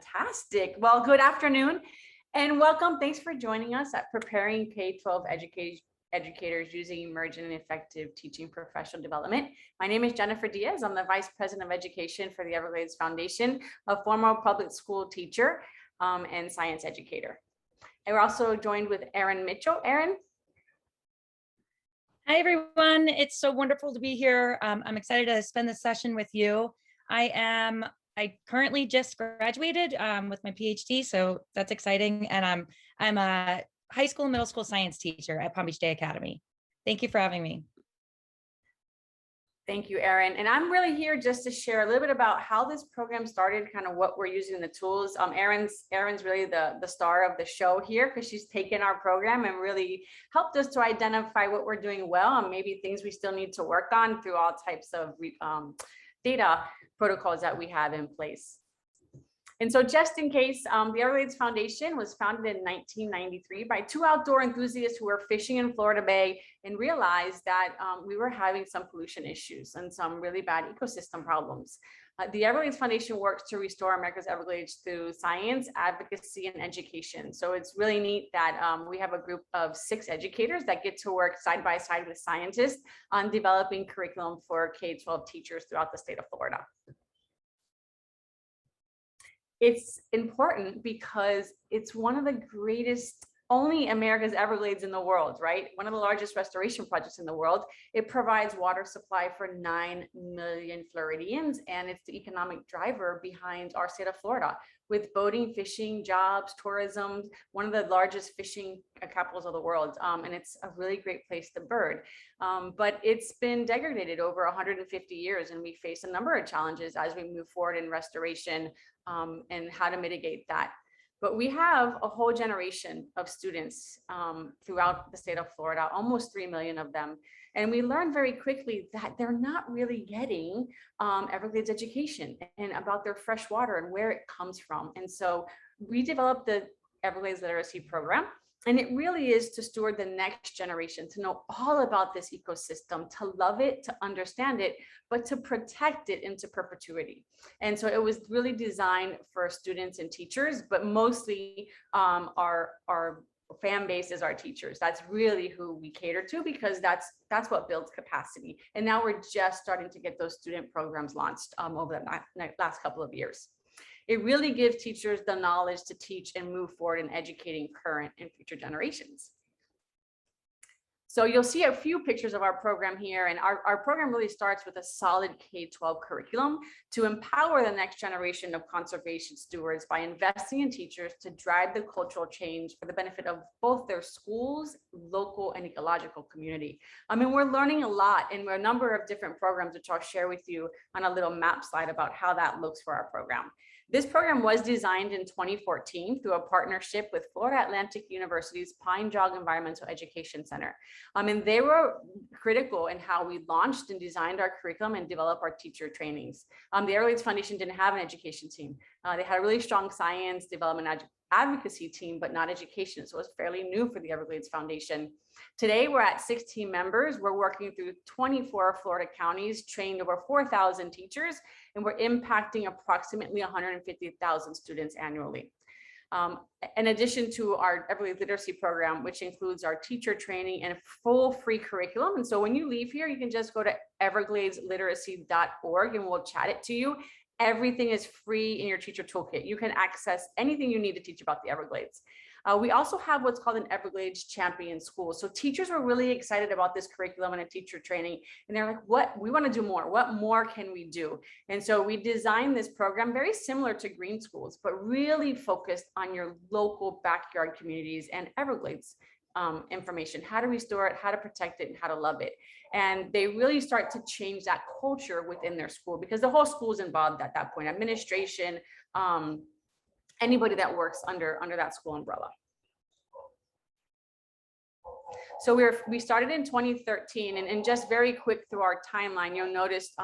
Fantastic. Well, good afternoon and welcome. Thanks for joining us at Preparing K-12 Educators Using Emergent and Effective Teaching Professional Development. My name is Jennifer Diaz. I'm the Vice President of Education for the Everglades Foundation, a former public school teacher and science educator. And we're also joined with Erin Mitchell. Erin. Hi, everyone. It's so wonderful to be here. I'm excited to spend this session with you. I currently just graduated with my PhD, so that's exciting. And I'm a high school and middle school science teacher at Palm Beach Day Academy. Thank you for having me. Thank you, Erin. And I'm really here just to share a little bit about how this program started, kind of what we're using the tools. Erin's really the star of the show here because she's taken our program and really helped us to identify what we're doing well and maybe things we still need to work on through all types of data protocols that we have in place. And so just in case, the Everglades Foundation was founded in 1993 by two outdoor enthusiasts who were fishing in Florida Bay and realized that we were having some pollution issues and some really bad ecosystem problems. The Everglades Foundation works to restore America's Everglades through science, advocacy, and education. So it's really neat that we have a group of 6 educators that get to work side by side with scientists on developing curriculum for K-12 teachers throughout the state of Florida. It's important because it's one of the greatest, only America's Everglades in the world, right? One of the largest restoration projects in the world. It provides water supply for 9 million Floridians, and it's the economic driver behind our state of Florida with boating, fishing, jobs, tourism, one of the largest fishing capitals of the world. And it's a really great place to bird. But it's been degraded over 150 years, and we face a number of challenges as we move forward in restoration and how to mitigate that. But we have a whole generation of students throughout the state of Florida, almost 3 million of them. And we learned very quickly that they're not really getting Everglades education and about their fresh water and where it comes from. And so we developed the Everglades Literacy Program. And it really is to steward the next generation, to know all about this ecosystem, to love it, to understand it, but to protect it into perpetuity. And so it was really designed for students and teachers, but mostly our fan base is our teachers. That's really who we cater to because that's what builds capacity. And now we're just starting to get those student programs launched over the last couple of years. It really gives teachers the knowledge to teach and move forward in educating current and future generations. So you'll see a few pictures of our program here, and our program really starts with a solid K-12 curriculum to empower the next generation of conservation stewards by investing in teachers to drive the cultural change for the benefit of both their schools, local, and ecological community. I mean, we're learning a lot in a number of different programs, which I'll share with you on a little map slide about how that looks for our program. This program was designed in 2014 through a partnership with Florida Atlantic University's Pine Jog Environmental Education Center. And they were critical in how we launched and designed our curriculum and developed our teacher trainings. The Everglades Foundation didn't have an education team. They had a really strong science development advocacy team, but not education. So it was fairly new for the Everglades Foundation. Today, we're at 16 members. We're working through 24 Florida counties, trained over 4,000 teachers, and we're impacting approximately 150,000 students annually. In addition to our Everglades Literacy Program, which includes our teacher training and full free curriculum. And so when you leave here, you can just go to evergladesliteracy.org and we'll chat it to you. Everything is free in your teacher toolkit. You can access anything you need to teach about the Everglades. We also have what's called an Everglades Champion School. So teachers were really excited about this curriculum and a teacher training. And they're like, we want to do more. What more can we do? And so we designed this program very similar to Green Schools, but really focused on your local backyard communities and Everglades information, how to restore it, how to protect it, and how to love it. And they really start to change that culture within their school because the whole school is involved at that point, administration, anybody that works under that school umbrella. So we started in 2013, and just very quick through our timeline, you'll notice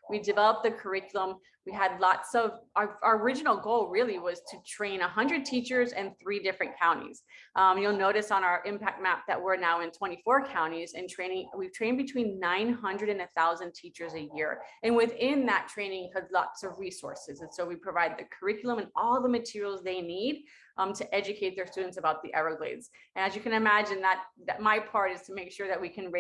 we developed the curriculum. We had lots of, our original goal really was to train 100 teachers in 3 different counties. You'll notice on our impact map that we're now in 24 counties and training. We've trained between 900 and 1,000 teachers a year. And within that training has lots of resources. And so we provide the curriculum and all the materials they need to educate their students about the Everglades. And as you can imagine, that my part is to make sure that we can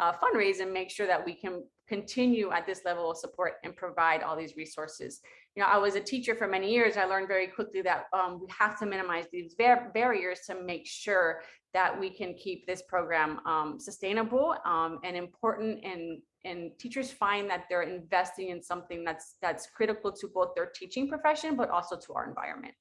fundraise and make sure that we can continue at this level of support and provide all these resources. You know, I was a teacher for many years. I learned very quickly that we have to minimize these barriers to make sure that we can keep this program sustainable and important, and teachers find that they're investing in something that's critical to both their teaching profession, but also to our environment.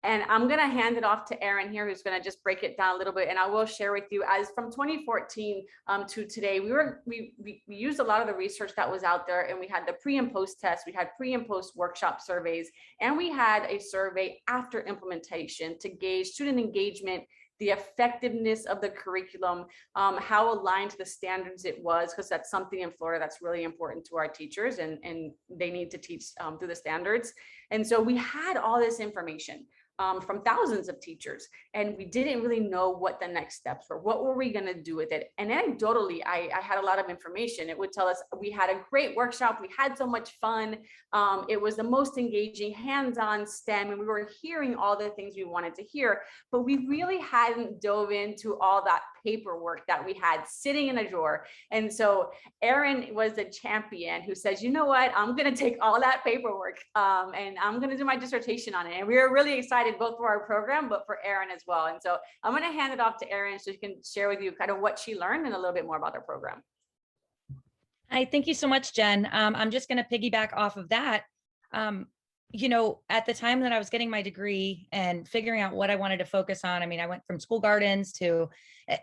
And I'm going to hand it off to Erin here, who's going to just break it down a little bit. And I will share with you, as from 2014 to today, we used a lot of the research that was out there, and we had the pre and post tests, we had pre and post workshop surveys, and we had a survey after implementation to gauge student engagement, the effectiveness of the curriculum, how aligned to the standards it was, because that's something in Florida that's really important to our teachers, and they need to teach through the standards. And so we had all this information from thousands of teachers, and we didn't really know what the next steps were. What were we going to do with it? And anecdotally, I had a lot of information. It would tell us we had a great workshop. We had so much fun. It was the most engaging, hands-on STEM, and we were hearing all the things we wanted to hear, but we really hadn't dove into all that paperwork that we had sitting in a drawer. And so Erin was the champion who says, you know what, I'm going to take all that paperwork and I'm going to do my dissertation on it. And we were really excited both for our program, but for Erin as well. And so I'm going to hand it off to Erin so she can share with you kind of what she learned and a little bit more about our program. Hi, thank you so much, Jen. I'm just going to piggyback off of that. You know, at the time that I was getting my degree and figuring out what I wanted to focus on, I mean, I went from school gardens to,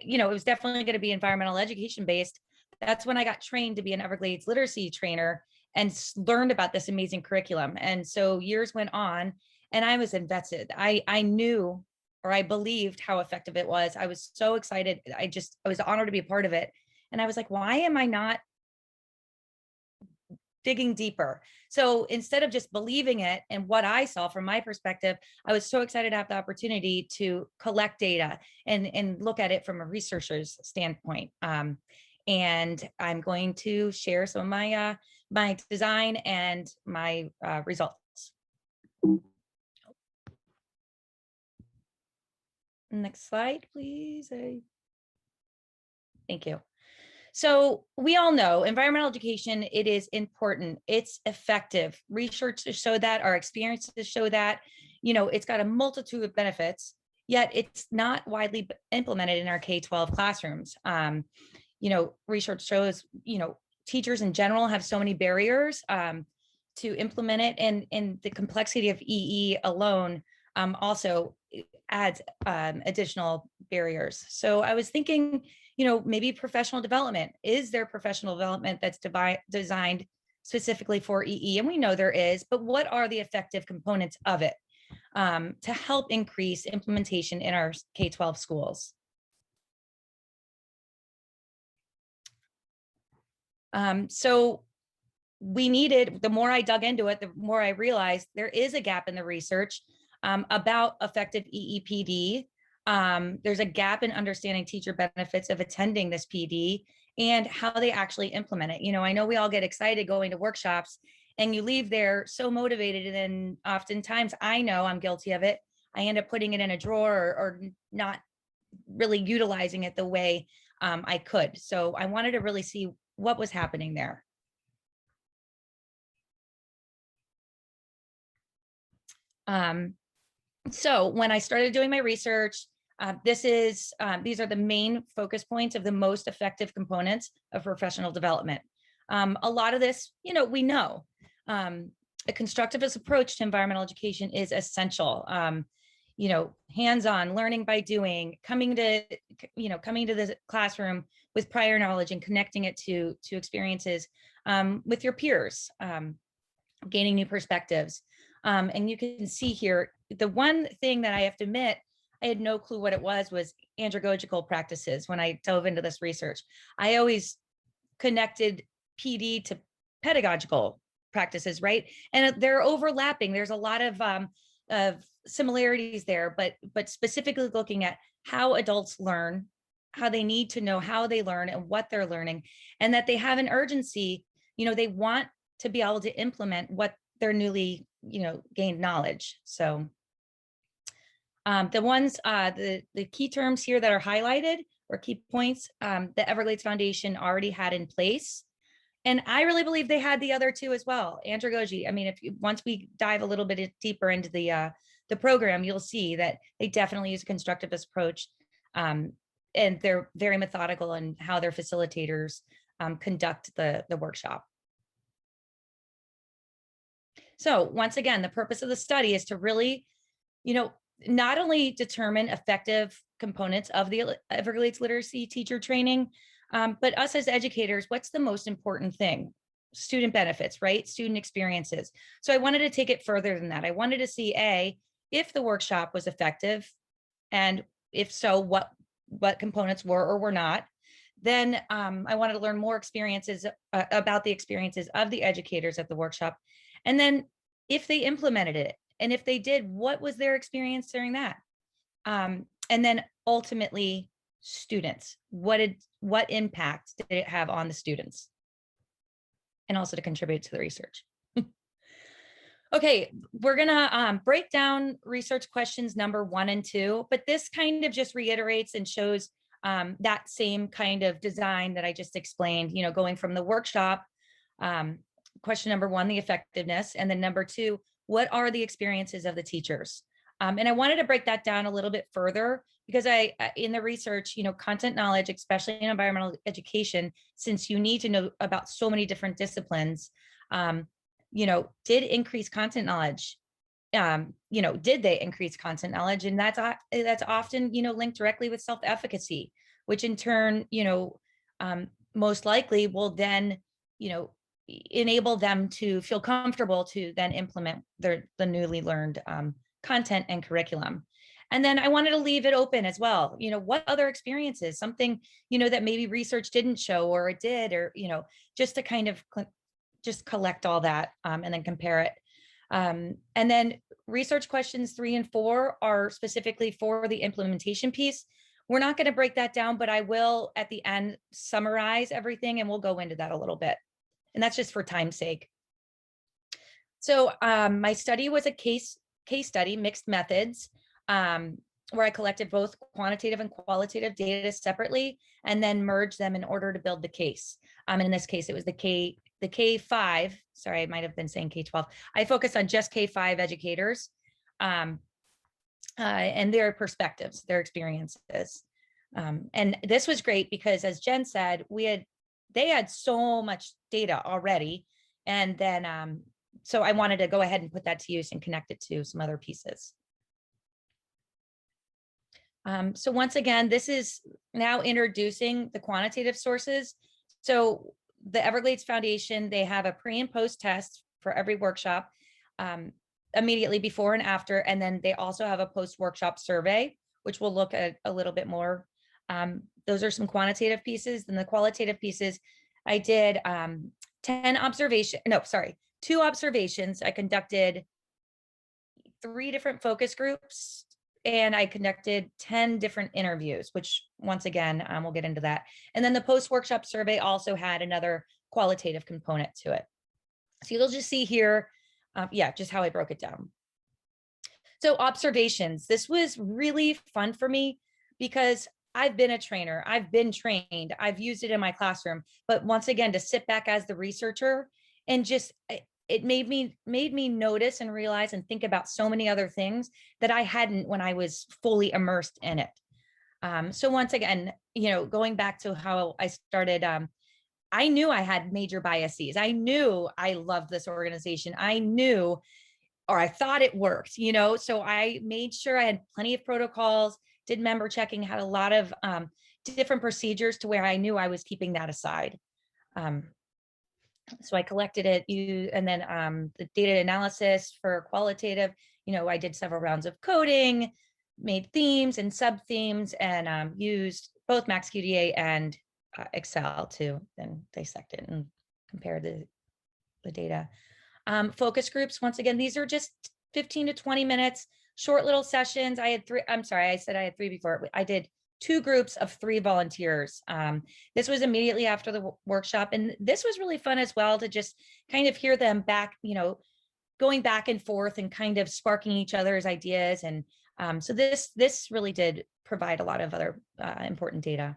you know, it was definitely going to be environmental education based. That's when I got trained to be an Everglades literacy trainer and learned about this amazing curriculum. And so years went on and I was invested. I knew, or I believed how effective it was. I was so excited. I was honored to be a part of it. And I was like, why am I not digging deeper? So instead of just believing it and what I saw from my perspective, I was so excited to have the opportunity to collect data and look at it from a researcher's standpoint. And I'm going to share some of my my design and my results. Next slide, please. Thank you. So we all know environmental education, it is important. It's effective. Research to show that, our experiences show that, you know, it's got a multitude of benefits, yet it's not widely implemented in our K-12 classrooms. You know, research shows, you know, teachers in general have so many barriers to implement it, and the complexity of EE alone also adds additional barriers. So I was thinking, you know, maybe professional development. Is there professional development that's designed specifically for EE? And we know there is, but what are the effective components of it to help increase implementation in our K-12 schools? So we needed, the more I dug into it, the more I realized there is a gap in the research about effective EEPD. There's a gap in understanding teacher benefits of attending this PD and how they actually implement it. You know, I know we all get excited going to workshops and you leave there so motivated, and then oftentimes, I know I'm guilty of it, I end up putting it in a drawer or not really utilizing it the way I could. So I wanted to really see what was happening there. So when I started doing my research, these are the main focus points of the most effective components of professional development. A lot of this, you know, we know. A constructivist approach to environmental education is essential. You know, hands-on, learning by doing, coming to the classroom with prior knowledge and connecting it to experiences with your peers, gaining new perspectives. And you can see here, the one thing that I have to admit, I had no clue what it was andragogical practices when I dove into this research. I always connected PD to pedagogical practices, right? And they're overlapping. There's a lot of similarities there, but specifically looking at how adults learn, how they need to know how they learn and what they're learning, and that they have an urgency. They want to be able to implement what their newly, gained knowledge. So the ones, the key terms here that are highlighted or key points, the Everglades Foundation already had in place. And I really believe they had the other two as well. Andragogy. I mean, once we dive a little bit deeper into the program, you'll see that they definitely use a constructivist approach, and they're very methodical in how their facilitators conduct the workshop. So once again, the purpose of the study is to really, not only determine effective components of the Everglades literacy teacher training, but us as educators, what's the most important thing? Student benefits, right? Student experiences. So I wanted to take it further than that. I wanted to see if the workshop was effective, and if so, what components were or were not. Then I wanted to learn more experiences about the experiences of the educators at the workshop. And then if they implemented it, and if they did, what was their experience during that? And then ultimately, students, what impact did it have on the students? And also to contribute to the research. Okay, we're gonna break down research questions number 1 and 2, but this kind of just reiterates and shows that same kind of design that I just explained, going from the workshop, question number 1, the effectiveness, and then number 2, what are the experiences of the teachers? And I wanted to break that down a little bit further because in the research, content knowledge, especially in environmental education, since you need to know about so many different disciplines, did increase content knowledge. Did they increase content knowledge? And that's often, linked directly with self-efficacy, which in turn, most likely will then, enable them to feel comfortable to then implement the newly learned content and curriculum. And then I wanted to leave it open as well. What other experiences, something, that maybe research didn't show or it did, or, just to kind of just collect all that and then compare it. And then research questions 3 and 4 are specifically for the implementation piece. We're not going to break that down, but I will at the end summarize everything and we'll go into that a little bit. And that's just for time's sake. So my study was a case study, mixed methods, where I collected both quantitative and qualitative data separately and then merged them in order to build the case. And in this case, it was the K5, sorry, I might have been saying K12. I focused on just K5 educators and their perspectives, their experiences. And this was great because, as Jen said, they had so much data already. And then, so I wanted to go ahead and put that to use and connect it to some other pieces. So once again, this is now introducing the quantitative sources. So the Everglades Foundation, they have a pre and post test for every workshop immediately before and after. And then they also have a post workshop survey, which we'll look at a little bit more. Those are some quantitative pieces. Then the qualitative pieces, I did 2 observations. I conducted 3 different focus groups and I conducted 10 different interviews, which once again, we'll get into that. And then the post-workshop survey also had another qualitative component to it. So you'll just see here, just how I broke it down. So observations, this was really fun for me because I've been a trainer, I've been trained, I've used it in my classroom, but once again, to sit back as the researcher and just, it made me notice and realize and think about so many other things that I hadn't when I was fully immersed in it. So once again, going back to how I started, I knew I had major biases. I knew I loved this organization. I knew, or I thought it worked, so I made sure I had plenty of protocols, did member checking, had a lot of different procedures to where I knew I was keeping that aside. So I collected it, and then the data analysis for qualitative, I did several rounds of coding, made themes and sub themes, and used both MaxQDA and Excel to then dissect it and compare the data. Focus groups, once again, these are just 15 to 20 minutes, short little sessions. I had 3, I'm sorry, I said I had 3 before. I did 2 groups of 3 volunteers. This was immediately after the workshop. And this was really fun as well to just kind of hear them back, going back and forth and kind of sparking each other's ideas. And so this really did provide a lot of other important data.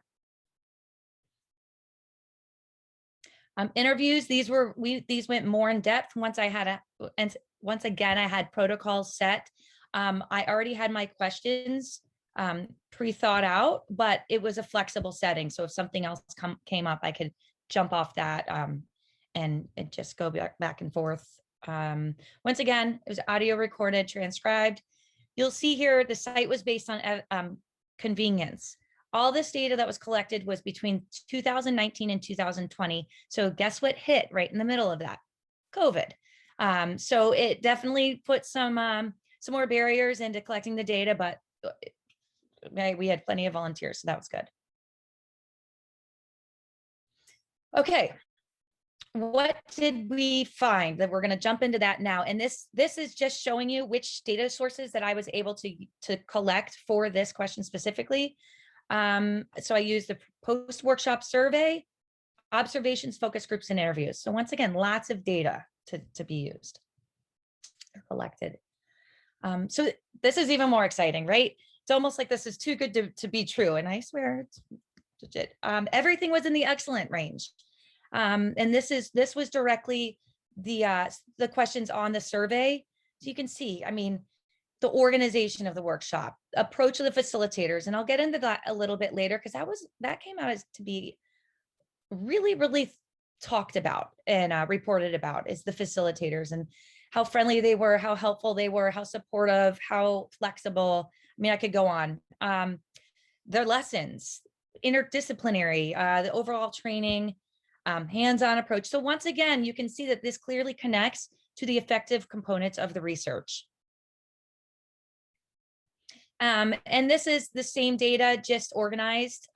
Interviews, these went more in depth once I had and once again, I had protocols set. I already had my questions pre-thought out, but it was a flexible setting. So if something else came up, I could jump off that and just go back and forth. Once again, it was audio recorded, transcribed. You'll see here, the site was based on convenience. All this data that was collected was between 2019 and 2020. So guess what hit right in the middle of that? COVID. So it definitely put some more barriers into collecting the data, but we had plenty of volunteers, so that was good. Okay, what did we find? That we're going to jump into that now. And this is just showing you which data sources that I was able to collect for this question specifically. So I used the post-workshop survey, observations, focus groups, and interviews. So once again, lots of data to be used or collected. So this is even more exciting, right? It's almost like this is too good to be true. And I swear it's legit. Everything was in the excellent range. And this was directly the questions on the survey. So you can see, I mean, the organization of the workshop, approach of the facilitators, and I'll get into that a little bit later because that came out as to be really, really talked about and reported about is the facilitators and how friendly they were, how helpful they were, how supportive, how flexible. I mean, I could go on. Their lessons, interdisciplinary, the overall training, hands-on approach. So once again, you can see that this clearly connects to the effective components of the research. And this is the same data, just organized.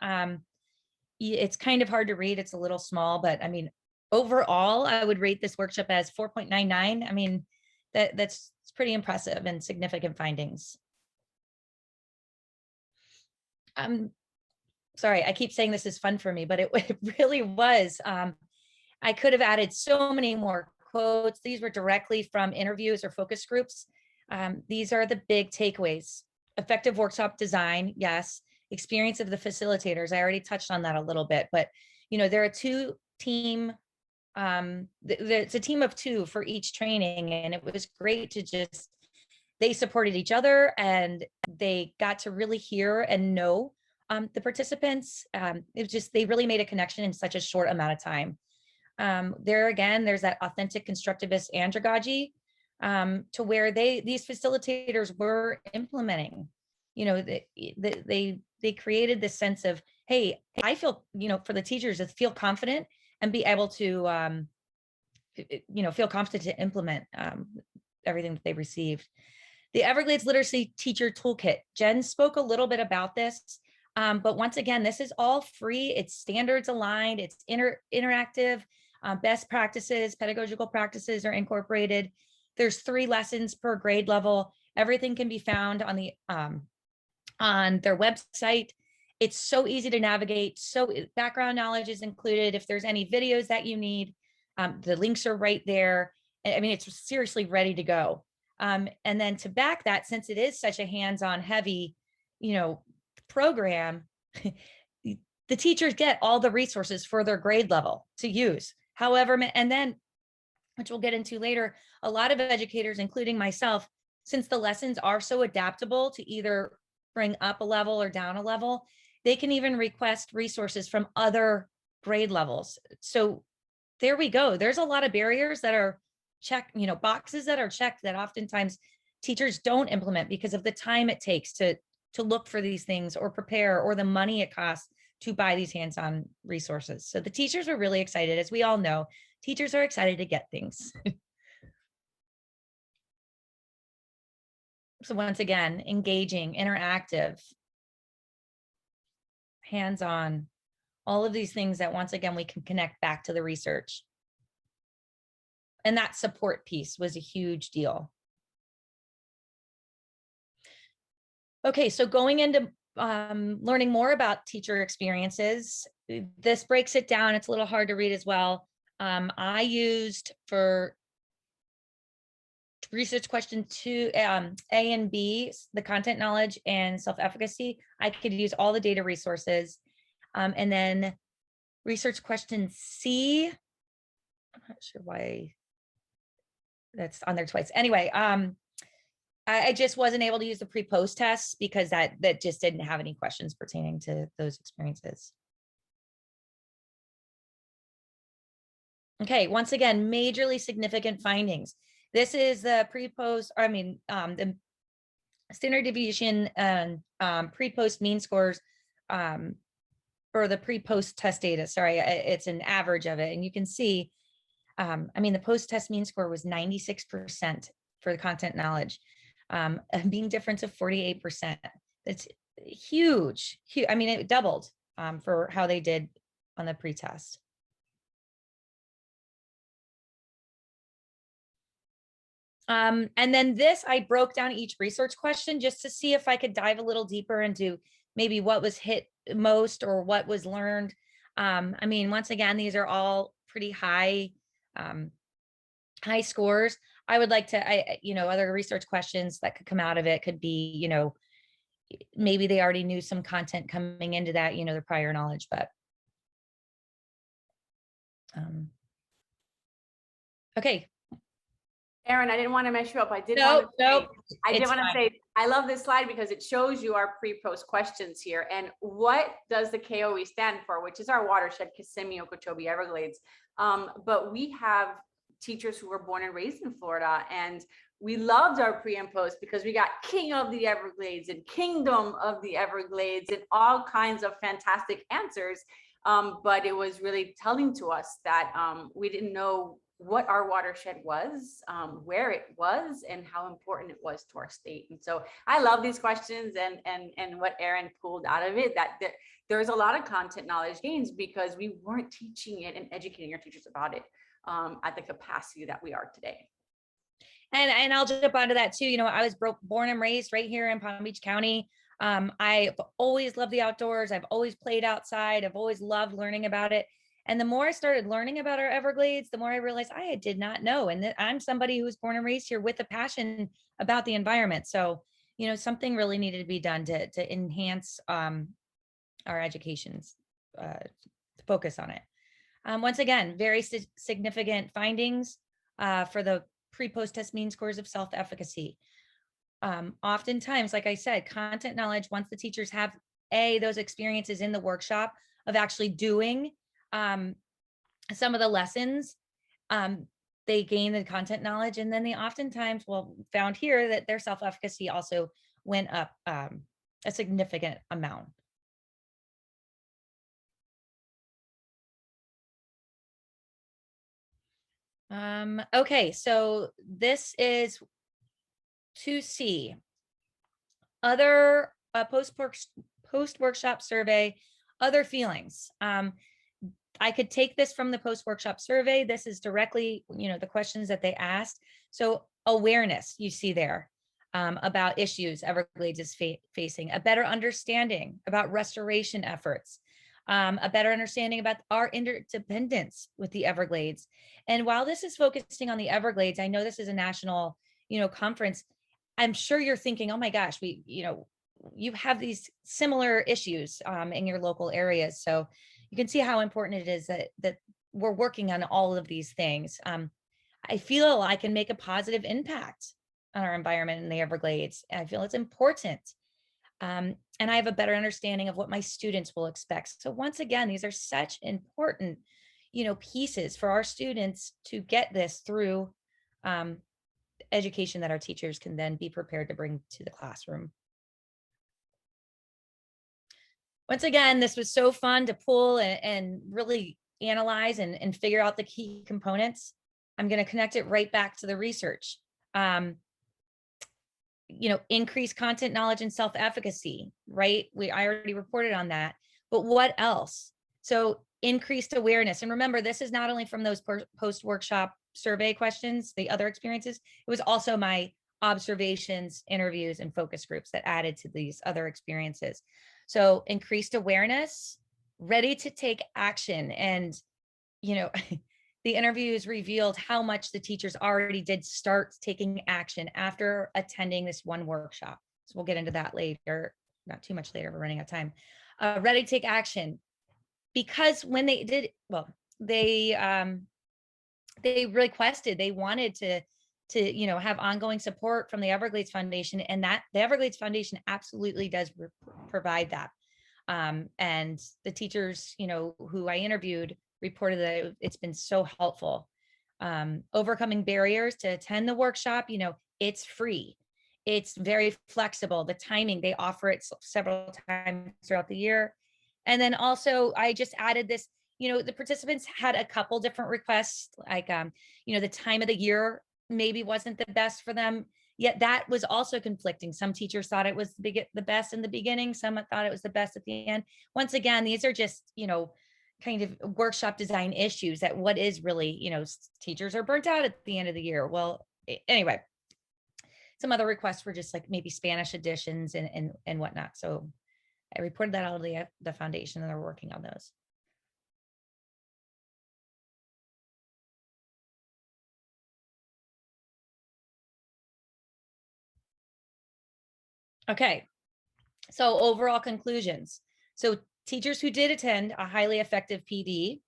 It's kind of hard to read. It's a little small, but I mean, overall, I would rate this workshop as 4.99. I mean, that's pretty impressive and significant findings. Sorry, I keep saying this is fun for me, but it really was. I could have added so many more quotes. These were directly from interviews or focus groups. These are the big takeaways. Effective workshop design, yes. Experience of the facilitators. I already touched on that a little bit, but there are 2 team. It's a team of 2 for each training, and it was great to just they supported each other and they got to really hear and know the participants. It was just they really made a connection in such a short amount of time. There again, there's that authentic constructivist andragogy. To where these facilitators were implementing, they created this sense of, hey, I feel, for the teachers to feel confident and be able to, feel confident to implement everything that they received. The Everglades Literacy Teacher Toolkit. Jen spoke a little bit about this, but once again, this is all free. It's standards aligned. It's interactive. Best practices, pedagogical practices are incorporated. There's 3 lessons per grade level. Everything can be found on their website. It's so easy to navigate. So background knowledge is included. If there's any videos that you need, the links are right there. I mean, it's seriously ready to go. And then to back that, since it is such a hands-on heavy, program, the teachers get all the resources for their grade level to use. However, and then, which we'll get into later, a lot of educators, including myself, since the lessons are so adaptable to either bring up a level or down a level, they can even request resources from other grade levels. So there we go. There's a lot of barriers that are checked, boxes that are checked that oftentimes teachers don't implement because of the time it takes to look for these things or prepare, or the money it costs to buy these hands-on resources. So the teachers were really excited. As we all know, teachers are excited to get things. So once again, engaging, interactive, hands-on, all of these things that once again, we can connect back to the research. that support piece was a huge deal. Okay, so going into learning more about teacher experiences, this breaks it down. It's a little hard to read as well. I used for research question 2, A and B, the content knowledge and self-efficacy, I could use all the data resources. And then research question C, I'm not sure why that's on there twice. Anyway, I just wasn't able to use the pre-post tests because that just didn't have any questions pertaining to those experiences. Okay, once again, majorly significant findings. This is the pre-post, the standard deviation and pre-post mean scores for the pre-post test data. Sorry, it's an average of it. And you can see, the post-test mean score was 96% for the content knowledge, a mean difference of 48%. That's huge. It doubled for how they did on the pre-test. And then this, I broke down each research question just to see if I could dive a little deeper into maybe what was hit most or what was learned. Once again, these are all pretty high scores. I would like to, other research questions that could come out of it could be, maybe they already knew some content coming into that, the prior knowledge, but okay. Erin, I didn't want to mess you up. I did want to say, I love this slide because it shows you our pre-post questions here. And what does the KOE stand for, which is our watershed, Kissimmee, Okeechobee, Everglades. But we have teachers who were born and raised in Florida, and we loved our pre and post because we got King of the Everglades and Kingdom of the Everglades and all kinds of fantastic answers. But it was really telling to us that we didn't know what our watershed was, where it was, and how important it was to our state. And so I love these questions and what Erin pulled out of it, that there's a lot of content knowledge gains because we weren't teaching it and educating our teachers about it at the capacity that we are today. And I'll jump onto that too. I was born and raised right here in Palm Beach County. I've always loved the outdoors. I've always played outside. I've always loved learning about it. And the more I started learning about our Everglades, the more I realized I did not know. And that I'm somebody who was born and raised here with a passion about the environment. So, something really needed to be done to enhance our education's focus on it. Once again, very significant findings for the pre-post test mean scores of self-efficacy. Oftentimes, like I said, content knowledge, once the teachers have those experiences in the workshop of actually doing some of the lessons, they gain the content knowledge, and then they oftentimes found here that their self-efficacy also went up a significant amount. Okay, so this is 2C. Other post-workshop survey, other feelings. I could take this from the post-workshop survey. This is directly, the questions that they asked. So awareness, you see there, about issues Everglades is facing, a better understanding about restoration efforts, a better understanding about our interdependence with the Everglades. And while this is focusing on the Everglades, I know this is a national, conference. I'm sure you're thinking, oh my gosh, you have these similar issues in your local areas. So you can see how important it is that we're working on all of these things. I feel I can make a positive impact on our environment in the Everglades. I feel it's important. And I have a better understanding of what my students will expect. So once again, these are such important, pieces for our students to get this through education that our teachers can then be prepared to bring to the classroom. Once again, this was so fun to pull and really analyze and figure out the key components. I'm going to connect it right back to the research. Increase content knowledge and self-efficacy, right? I already reported on that, but what else? So increased awareness. And remember, this is not only from those post-workshop survey questions, the other experiences, it was also my observations, interviews, and focus groups that added to these other experiences. So increased awareness, ready to take action. And, you know, the interviews revealed how much the teachers already did start taking action after attending this one workshop. So we'll get into that later, not too much later, we're running out of time. Ready to take action, because when they did, well, they requested, they wanted to have ongoing support from the Everglades Foundation, and that the Everglades Foundation absolutely does provide that. And the teachers, who I interviewed reported that it's been so helpful. Overcoming barriers to attend the workshop, it's free. It's very flexible. The timing, they offer it several times throughout the year. And then also I just added this, the participants had a couple different requests, like, the time of the year maybe wasn't the best for them. Yet that was also conflicting. Some teachers thought it was the best in the beginning. Some thought it was the best at the end. Once again, these are just, kind of workshop design issues that what is really, teachers are burnt out at the end of the year. Well, anyway, some other requests were just like maybe Spanish editions and whatnot. So I reported that out of the foundation, and they're working on those. Okay, so overall conclusions. So teachers who did attend a highly effective PD,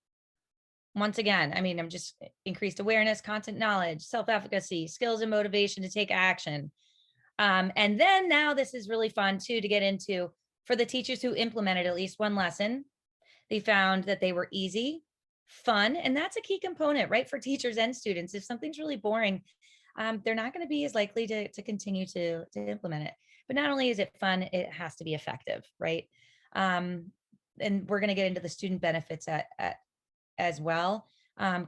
once again, I'm just increased awareness, content knowledge, self-efficacy, skills and motivation to take action. And then now this is really fun too, to get into for the teachers who implemented at least one lesson. They found that they were easy, fun, and that's a key component, right? For teachers and students. If something's really boring, they're not going to be as likely to continue to implement it. But not only is it fun, it has to be effective, right? And we're going to get into the student benefits as well.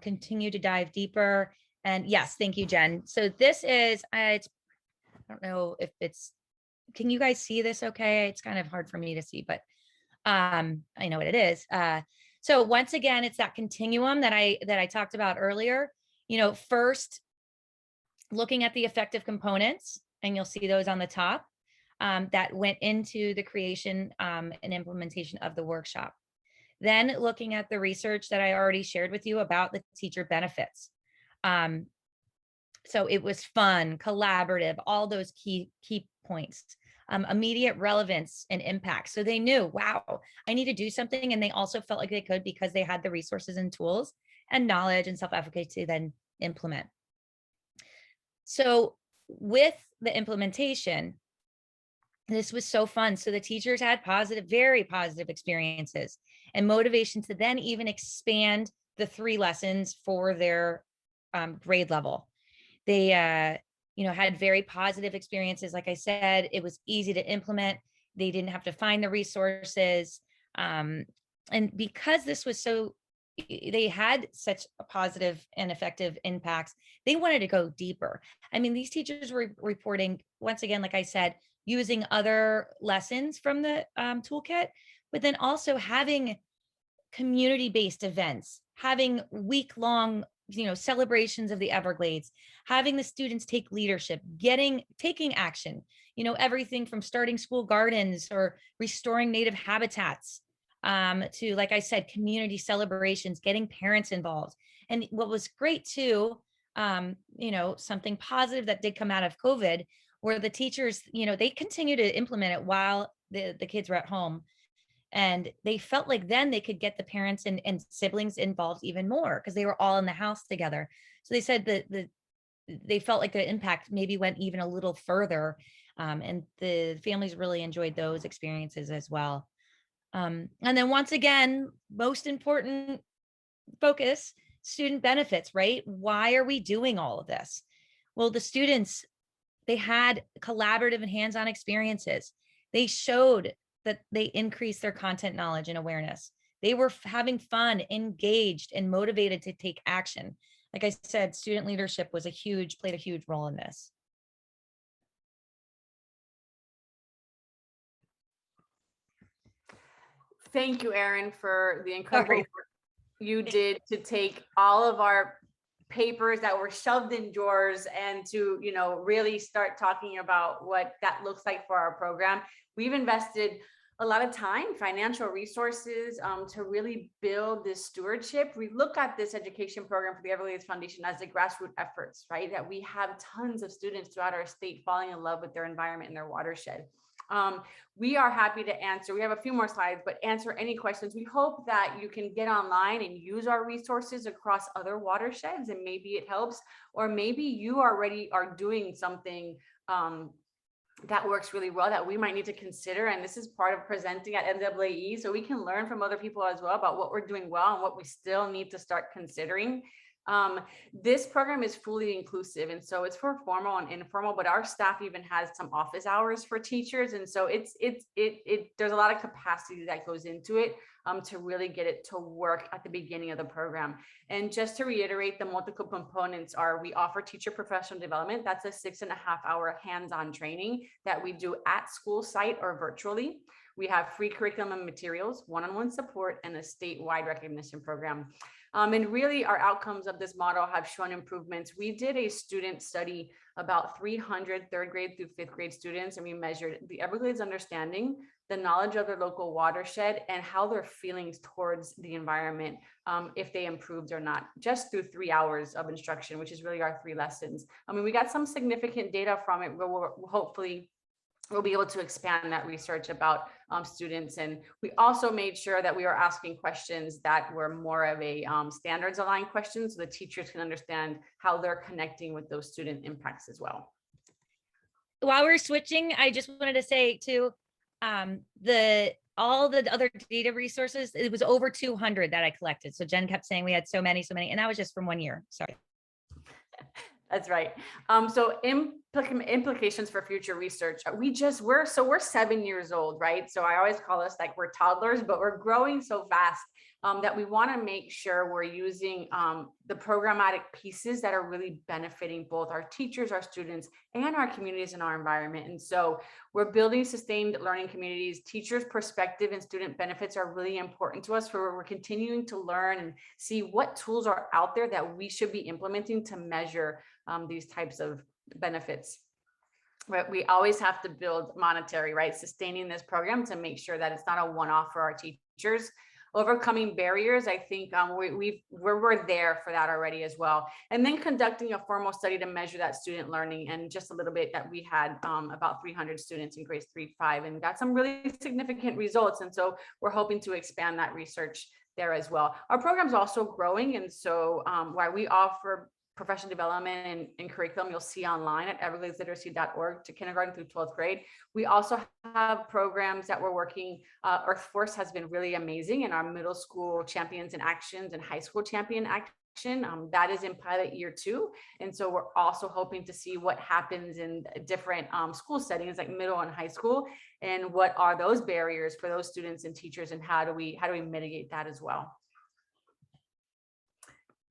Continue to dive deeper. And yes, thank you, Jen. So this is, I don't know if can you guys see this okay? It's kind of hard for me to see, but I know what it is. So once again, it's that continuum that I talked about earlier. First, looking at the effective components, and you'll see those on the top, that went into the creation and implementation of the workshop. Then looking at the research that I already shared with you about the teacher benefits. So it was fun, collaborative, all those key points. Immediate relevance and impact. So they knew, wow, I need to do something. And they also felt like they could because they had the resources and tools and knowledge and self-efficacy to then implement. So with the implementation, this was so fun. So the teachers had very positive experiences and motivation to then even expand the 3 lessons for their grade level. They, had very positive experiences. Like I said, it was easy to implement. They didn't have to find the resources. And because this was they had such a positive and effective impacts, they wanted to go deeper. These teachers were reporting, once again, like I said, using other lessons from the toolkit, but then also having community-based events, having week-long celebrations of the Everglades, having the students take leadership, taking action, everything from starting school gardens or restoring native habitats, to, like I said, community celebrations, getting parents involved. And what was great too, something positive that did come out of COVID, where the teachers, they continue to implement it while the kids were at home. And they felt like then they could get the parents and siblings involved even more because they were all in the house together. So they said that they felt like the impact maybe went even a little further. And the families really enjoyed those experiences as well. And then once again, most important focus, student benefits, right? Why are we doing all of this? Well, the students, they had collaborative and hands-on experiences. They showed that they increased their content knowledge and awareness. They were having fun, engaged, and motivated to take action. Like I said, student leadership played a huge role in this. Thank you, Erin, for the incredible work you did to take all of our papers that were shoved in drawers and to, really start talking about what that looks like for our program. We've invested a lot of time, financial resources to really build this stewardship. We look at this education program for the Everglades Foundation as a grassroots efforts, right? That we have tons of students throughout our state falling in love with their environment and their watershed. We are happy to answer. We have a few more slides, but answer any questions. We hope that you can get online and use our resources across other watersheds, and maybe it helps, or maybe you already are doing something that works really well that we might need to consider. And this is part of presenting at NAAE, so we can learn from other people as well about what we're doing well and what we still need to start considering. This program is fully inclusive, and so it's for formal and informal, but our staff even has some office hours for teachers. And so there's a lot of capacity that goes into it to really get it to work at the beginning of the program. And just to reiterate, the multiple components are: we offer teacher professional development. That's a 6.5-hour hands-on training that we do at school site or virtually. We have free curriculum and materials, one-on-one support, and a statewide recognition program. And really, our outcomes of this model have shown improvements. We did a student study about 300 third grade through fifth grade students, and we measured the Everglades understanding, the knowledge of their local watershed, and how their feelings towards the environment, if they improved or not, just through 3 hours of instruction, which is really our 3 lessons. I mean, we got some significant data from it, but hopefully we'll be able to expand that research about students. And we also made sure that we were asking questions that were more of a standards aligned questions, so the teachers can understand how they're connecting with those student impacts as well. While we're switching, I just wanted to say too, all the other data resources, it was over 200 that I collected. So Jen kept saying we had so many, and that was just from 1 year. Sorry. That's right. So implications for future research. We're 7 years old, right? So I always call us like we're toddlers, but we're growing so fast that we want to make sure we're using the programmatic pieces that are really benefiting both our teachers, our students, and our communities and our environment. And so we're building sustained learning communities. Teachers' perspective and student benefits are really important to us, for we're continuing to learn and see what tools are out there that we should be implementing to measure these types of benefits. But we always have to build monetary, right? Sustaining this program to make sure that it's not a one-off for our teachers. Overcoming barriers, I think we're there for that already as well. And then conducting a formal study to measure that student learning, and just a little bit that we had about 300 students in grades 3-5 and got some really significant results. And so we're hoping to expand that research there as well. Our program's also growing, and so while we offer professional development and curriculum, you'll see online at evergladesliteracy.org to kindergarten through 12th grade. We also have programs that we're working. Earth Force has been really amazing in our middle school champions and actions and high school champion action. That is in pilot year 2. And so we're also hoping to see what happens in different school settings like middle and high school, and what are those barriers for those students and teachers, and how do we mitigate that as well.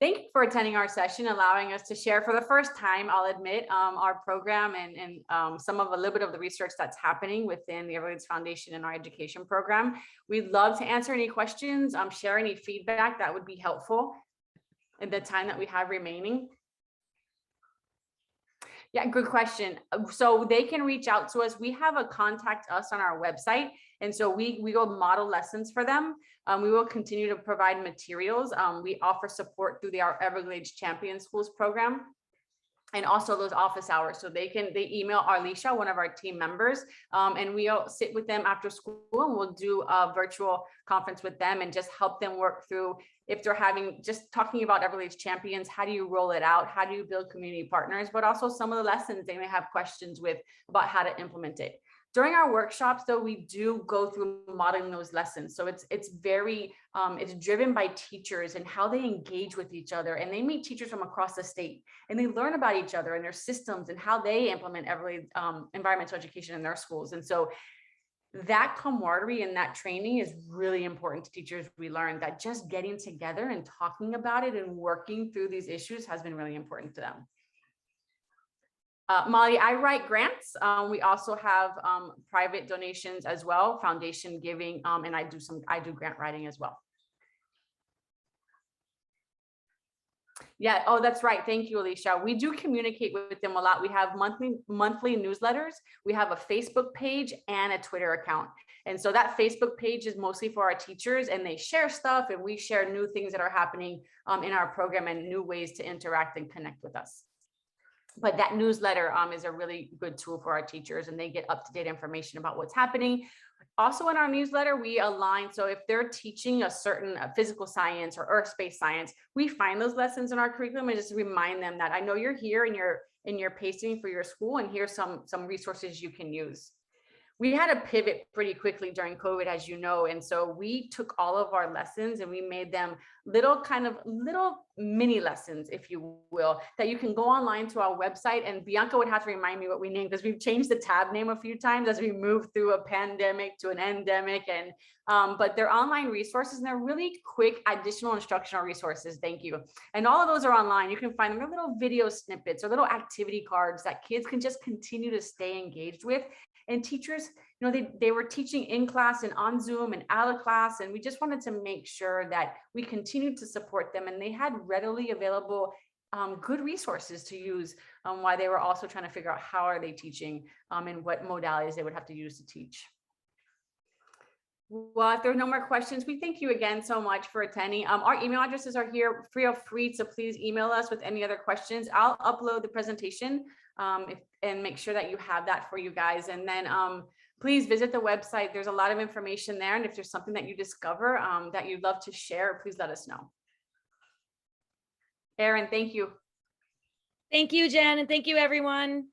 Thank you for attending our session, allowing us to share for the first time, I'll admit, our program and some of a little bit of the research that's happening within the Everglades Foundation and our education program. We'd love to answer any questions, share any feedback that would be helpful in the time that we have remaining. Yeah, good question. So they can reach out to us. We have a contact us on our website. And so we go model lessons for them. We will continue to provide materials. We offer support through our Everglades Champion Schools program, and also those office hours. So they email Arlisha, one of our team members, and we'll sit with them after school, and we'll do a virtual conference with them and just help them work through, if they're just talking about Everglades Champions, how do you roll it out? How do you build community partners? But also some of the lessons they may have questions with about how to implement it. During our workshops, though, we do go through modeling those lessons. So it's very, it's driven by teachers and how they engage with each other. And they meet teachers from across the state, and they learn about each other and their systems and how they implement Everglades environmental education in their schools. And so that camaraderie and that training is really important to teachers. We learned that just getting together and talking about it and working through these issues has been really important to them. Molly, I write grants. We also have private donations as well, foundation giving, and I do grant writing as well. Yeah. Oh, that's right. Thank you, Alicia. We do communicate with them a lot. We have monthly newsletters. We have a Facebook page and a Twitter account. And so that Facebook page is mostly for our teachers, and they share stuff, and we share new things that are happening in our program and new ways to interact and connect with us. But that newsletter is a really good tool for our teachers, and they get up-to-date information about what's happening. Also in our newsletter, we align. So if they're teaching a certain physical science or earth-based science, we find those lessons in our curriculum and just remind them that I know you're here and you're pacing for your school, and here's some resources you can use. We had to pivot pretty quickly during COVID, as you know. And so we took all of our lessons and we made them little mini lessons, if you will, that you can go online to our website. And Bianca would have to remind me what we named, because we've changed the tab name a few times as we move through a pandemic to an endemic. And but they're online resources, and they're really quick additional instructional resources. Thank you. And all of those are online. You can find them in little video snippets or little activity cards that kids can just continue to stay engaged with. And teachers, you know, they were teaching in class and on Zoom and out of class. And we just wanted to make sure that we continued to support them, and they had readily available good resources to use while they were also trying to figure out how are they teaching and what modalities they would have to use to teach. Well, if there are no more questions, we thank you again so much for attending. Our email addresses are here. Feel free to please email us with any other questions. I'll upload the presentation and make sure that you have that for you guys. And then please visit the website. There's a lot of information there. And if there's something that you discover that you'd love to share, please let us know. Erin, thank you. Thank you, Jen, and thank you, everyone.